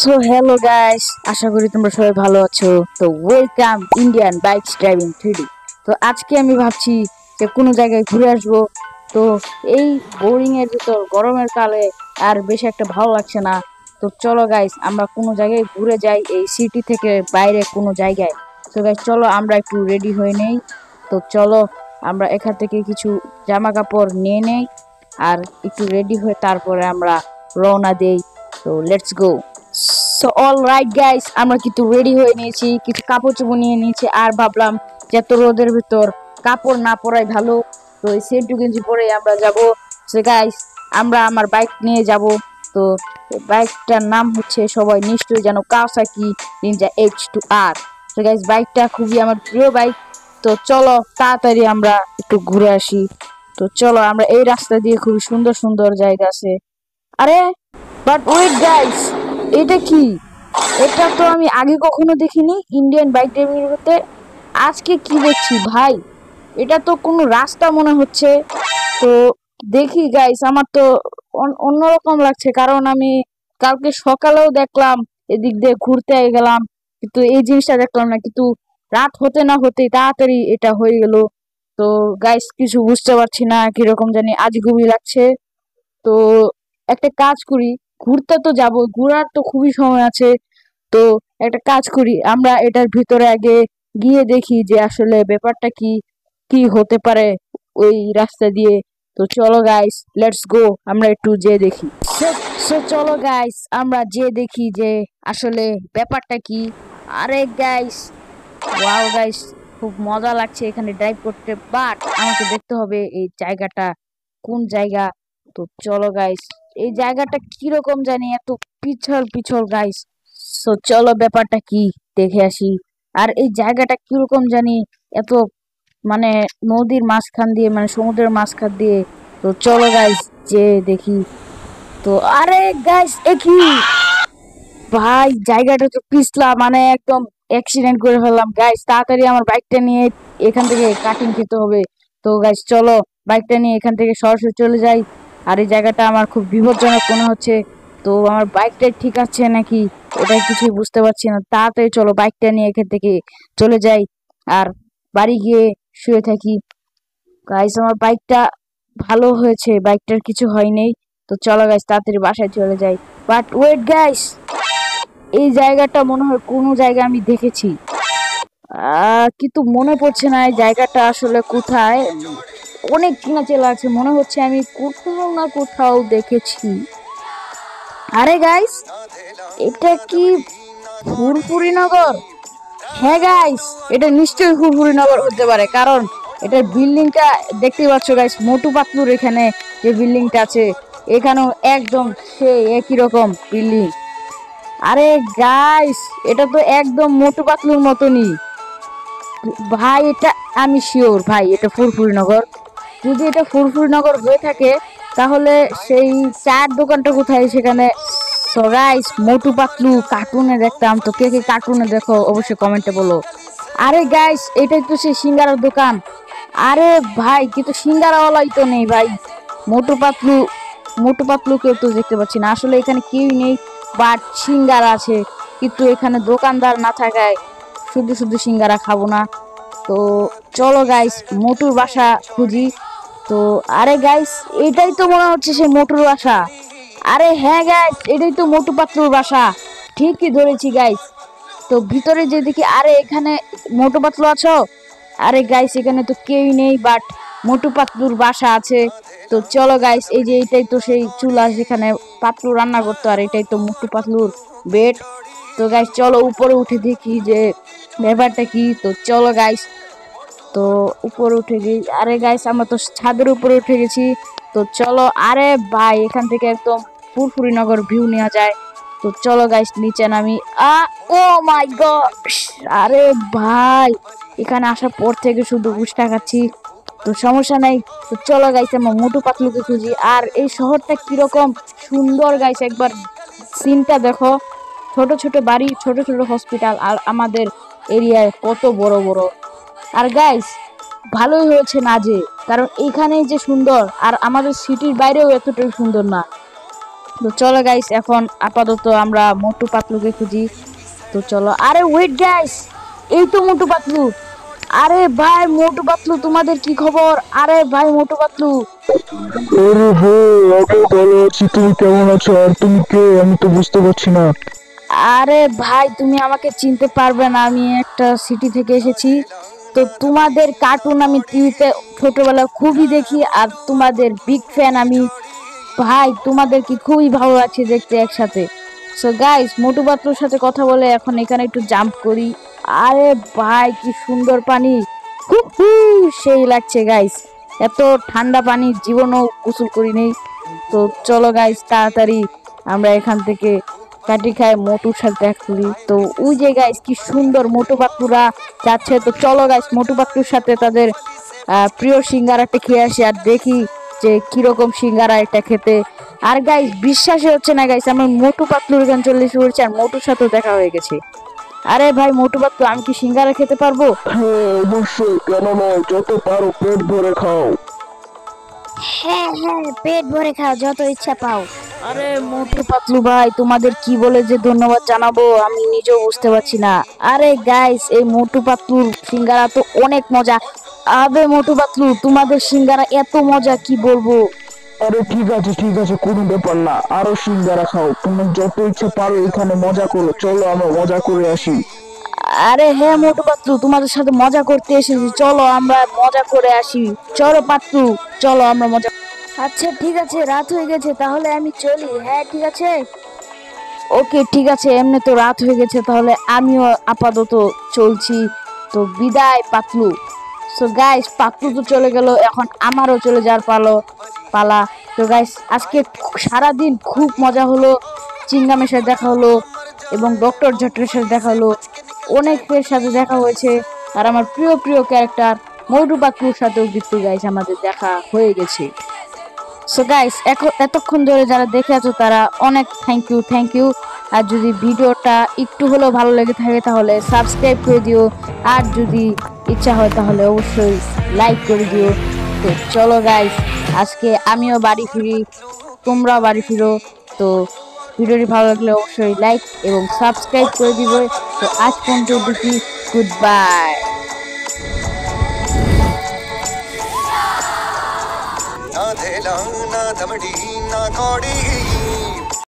So hello guys, আশা করি তোমরা সবাই ভালো আছো। তো welcome Indian bikes driving 3D। তো আজকে আমি ভাবছি যে কোনো জায়গায় ঘুরে আসবো। তো এই বোরিং এর ভিতর গরমের কালে আর বেশি একটা ভালো লাগছে না। তো চলো গাইস, আমরা কোনো জায়গায় ঘুরে যাই, এই সিটি থেকে বাইরে কোনো জায়গায়। তো গাইস চলো আমরা একটু রেডি হয়ে নেই। তো চলো আমরা এখান থেকে কিছু জামা কাপড় নিয়ে নেই আর একটু রেডি হয়ে তারপরে আমরা রওনা দেই। তো let's go. So all right guys, আমরা কিন্তু রেডি হয়ে নিয়েছি, কিছু কাপড় চোপড় নিয়ে নিয়েছি আর ভাবলাম যে এত রোদের ভিতর কাপড় না পরাই ভালো। তো এই সেন্টু গেঞ্জি পরে আমরা যাব। সো গাইস, আমরা আমার বাইক নিয়ে যাব। তো বাইকটার নাম হচ্ছে, সবাই নিশ্চয়ই জানো, কাওয়াসাকি নিনজা H2R। তো গাইস, বাইকটা খুবই আমার প্রিয় বাইক। তো চলো তাড়াতাড়ি আমরা একটু ঘুরে আসি। তো চলো, আমরা এই রাস্তা দিয়ে খুবই সুন্দর সুন্দর জায়গা আছে। আরে বাট ওয়েট গাইস, এটা কি? এটা তো আমি আগে কখনো দেখিনি ইন্ডিয়ান বাইক ড্রাইভিং করতে। আজকে কি দেখছি ভাই, এটা তো কোনো রাস্তা মনে হচ্ছে। তো দেখি গাইস, আমার তো অন্যরকম লাগছে, কারণ আমি কালকে সকালেও দেখলাম, এদিক দিয়ে ঘুরতে গেলাম, কিন্তু এই জিনিসটা দেখলাম না। কিন্তু রাত হতে না হতেই তাড়াতাড়ি এটা হয়ে গেল। তো গাইস, কিছু বুঝতে পারছি না, কিরকম জানি আজগুবি লাগছে। তো একটা কাজ করি, ঘুরতে তো যাব, ঘোরার তো খুবই সময় আছে। তো একটা কাজ করি, আমরা এটার ভিতরে আগে গিয়ে দেখি যে আসলে ব্যাপারটা কি কি হতে পারে ওই রাস্তা দিয়ে। তো চলো গাইস, লেটস গো, আমরা একটু যে দেখি। সো চলো গাইস, আমরা যে দেখি যে আসলে ব্যাপারটা কি। আরে গাইস, ওয়াও গাইস, খুব মজা লাগছে এখানে ড্রাইভ করতে, বাট আমাকে দেখতে হবে এই জায়গাটা কোন জায়গা। তো চলো গাইস, এই জায়গাটা কিরকম জানি, এত পিছল পিছল গাইস। সো চলো ব্যাপারটা কি দেখে আসি। আর এই জায়গাটা কিরকম জানি, এত মানে নদীর মাঝখান দিয়ে, মানে সমুদ্রের মাঝখান দিয়ে। তো চলো গাইস যে দেখি। তো আরে গাইস, কি ভাই, জায়গাটা তো পিছলা, মানে একদম অ্যাক্সিডেন্ট করে ফেললাম গাইস। তাড়াতাড়ি আমার বাইকটা নিয়ে এখান থেকে কাটিং খেতে হবে। তো গাইস চলো, বাইকটা নিয়ে এখান থেকে সরাসরি চলে যাই। আর এই জায়গাটা আমার খুব বিপজ্জনক মনে হচ্ছে। তো আমার বাইকটা ঠিক আছে নাকি, এটা কিছুই বুঝতে পারছি না। তাড়াতাড়ি চলো, বাইকটা নিয়ে এখান থেকে চলে যাই আর বাড়ি গিয়ে শুয়ে থাকি। গাইস, আমার বাইকটা ভালো হয়েছে, বাইকটার কিছু হয়নি। তো চলো গাইস, তাড়াতাড়ি বাসায় চলে যাই। বাট ওয়েট গাইস, এই জায়গাটা মনে হয় কোনো জায়গায় আমি দেখেছি, কিন্তু মনে পড়ছে না এই জায়গাটা আসলে কোথায়। অনেক চেনা চেনা আছে, মনে হচ্ছে আমি কোথাও না কোথাও দেখেছি। আরে গাইস, এটা কি ফুরফুরি নগর? হ্যাঁ গাইস, এটা নিশ্চয়ই ফুরফুরি নগর হতে পারে, কারণ এটার বিল্ডিংটা দেখতে পাচ্ছ গাইস, মোটু পাতলুর এখানে যে বিল্ডিংটা আছে, এখানেও একদম সেই একই রকম বিল্ডিং। আরে গাইস, এটা তো একদম মোটু পাতলুর মতনই ভাই। এটা আমি শিওর ভাই, এটা ফুরফুরি নগর। যদি এটা ফুরফুরি নগর হয়ে থাকে, তাহলে সেই চায়ের দোকানটা কোথায় সেখানে? সো গাইস, মোটু পাতলু কার্টুনে দেখতাম, তো কে কে কার্টুনে দেখো অবশ্যই কমেন্টে বলো। আরে গাইস, এটাই তো সেই সিঙ্গারার দোকান। আরে ভাই, কিন্তু সিঙ্গারাওয়ালাই তো নেই ভাই। মোটু পাতলু, মোটু পাতলুকেও তো দেখতে পাচ্ছি না, আসলে এখানে কেউই নেই। বাট সিঙ্গারা আছে, কিন্তু এখানে দোকানদার না থাকায় শুধু শুধু সিঙ্গারা খাবো না। তো চলো গাইস, মোটুর বাসা খুঁজি। তো আরে গাইস, এটাই তো মনে হচ্ছে সে মোটুর বাসা। আরে হ্যাঁ গাইস, এটাই তো মোটু পাতলুর বাসা, ঠিকই ধরেছি গাইস। তো ভিতরে যে দেখি, আরে এখানে মোটু পাতলু আছো? আরে গাইস, এখানে তো কেউই নেই, বাট মোটু পাতলুর বাসা আছে। তো চলো গাইস, এই যে এটাই তো সেই চুলা যেখানে পাতলু রান্না করতো, আর এটাই তো মোটু পাতলুর বেড। তো গাইস চলো উপরে উঠে দেখি যে ব্যাপারটা কি। তো চলো গাইস, তো উপরে উঠে গেছি। আরে গাইস, আমরা তো ছাদের উপরে উঠে গেছি। তো চলো, আরে ভাই, এখান থেকে একদম ফুরফুরি নগর ভিউ নেওয়া যায়। তো চলো গাইস, নিচে নামি। ও মাই গড, আরে ভাই, এখানে আসার পর থেকে শুধু উষ্টা খাচ্ছি। তো সমস্যা নাই। তো চলো গাইস, আমরা মোটু পাতলুকে খুঁজি। আর এই শহরটা কিরকম সুন্দর গাইস, একবার সিনটা দেখো, ছোট ছোট বাড়ি, ছোট ছোট হসপিটাল, আর আমাদের এরিয়ায় কত বড় বড়। আর গাইস, ভালোই হয়েছে না যে, কারণ এখানেই যে সুন্দর, আর আমাদের সিটির বাইরেও এতটাই সুন্দর না। তো চলো গাইস, এখন আপাতত আমরা মোটু পাতলুকে খুঁজি। তো চলো, আরে ওয়েট গাইস, এই তো মোটু পাতলু। আরে ভাই মোটু পাতলু, তোমাদের কি খবর? আরে ভাই মোটু পাতলু। আরে ভাই, আমি ভালো আছি। তুমি কেমন আছো? আর তুমি কে? আমি তো বুঝতে পারছি না। আরে ভাই তুমি আমাকে চিনতে পারবে না, আমি একটা সিটি থেকে এসেছি। তো তোমাদের কার্টুন আমি টিভিতে ছোটবেলায় খুবই দেখি, আর তোমাদের বিগ ফ্যান আমি। ভাই তোমাদের কি খুবই ভালো লাগছে দেখতে একসাথে। সো গাইস, মোটু পাতলুর সাথে কথা বলে এখন এখানে একটু জাম্প করি। আরে ভাই কি সুন্দর পানি, হু হু, সেই লাগছে গাইস। এত ঠান্ডা পানি জীবনও গোসল করি নেই। তো চলো গাইস, তাড়াতাড়ি আমরা এখান থেকে কাটি খাই, মোটুর সাথে দেখা করি। তো ওই যে গাইস কি সুন্দর মোটু পাতলুরা যাচ্ছে। তো চলো গাইস, মোটু পাতলুর সাথে তাদের প্রিয় সিঙ্গারাটা খেয়ে আসি, আর দেখি যে কিরকম সিঙ্গারা এটা খেতে। আর গাইস বিশ্বাসই হচ্ছে না গাইস, আমার মোটু পাতলুর এখানে চলে এসে পড়েছে আর মোটুর সাথেও দেখা হয়ে গেছে। আরে ভাই মোটু পাতলু, আমি কি সিঙ্গারা খেতে পারবো? হ্যাঁ, অবশ্যই, কেন নয়, যত পারো পেট ভরে খাও। হ্যাঁ হ্যাঁ, পেট ভরে খাও, যত ইচ্ছা পাও। আরে মোটু পাতলু ভাই, তোমাদের কি বলে যে ধন্যবাদ জানাবো আমি নিজেও বুঝতে পারছি না। আরে গাইস, এই মোটু পাতলুর সিঙ্গারা তো অনেক মজা। আবে মোটু পাতলু, তোমাদের সিঙ্গারা এত মজা কি বলবো। আরে ঠিক আছে ঠিক আছে, কোনো ব্যাপার না। আরো সিঙ্গারা খাও, তুমি যত ইচ্ছা পারো এখানে মজা করো। চলো আমরা মজা করে আসি। আরে হ্যাঁ মোটু পাতলু, তোমাদের সাথে মজা করতে এসেছি, চলো আমরা মজা করে আসি। চলো পাতলু, চলো আমরা মজা। আচ্ছা ঠিক আছে, রাত হয়ে গেছে, তাহলে আমি চলি। হ্যাঁ ঠিক আছে। ওকে ঠিক আছে, এমনি তো রাত হয়ে গেছে, তাহলে আমিও আপাতত চলছি। তো বিদায় পাতলু। সো গাইস, পাতলু তো চলে গেল, এখন আমারও চলে যাওয়ার পালা। তো গাইস, আজকে সারাদিন খুব মজা হলো। চিংগামের সাথে দেখা হলো, এবং ডক্টর জটের সাথে দেখা হলো, অনেকের সাথে দেখা হয়েছে। আর আমার প্রিয় প্রিয় ক্যারেক্টার মৌটু পাতলুর সাথেও কিন্তু গাইস আমাদের দেখা হয়ে গেছে। সো গাইস, এতক্ষণ ধরে যারা দেখে আছো তারা অনেক থ্যাংক ইউ। আর যদি ভিডিওটা একটু হলেও ভালো লেগে থাকে তাহলে সাবস্ক্রাইব করে দিও, আর যদি ইচ্ছা হয় তাহলে অবশ্যই লাইক করে দিও। তো চলো গাইস, আজকে আমিও বাড়ি ফিরি, তোমরাও বাড়ি ফিরো। তো ভিডিওটি ভালো লাগলে অবশ্যই লাইক এবং সাবস্ক্রাইব করে দিবে। তো আজ পর্যন্ত দেখি, গুড বাই। ना धेला ना दमड़ी ना कौड़ी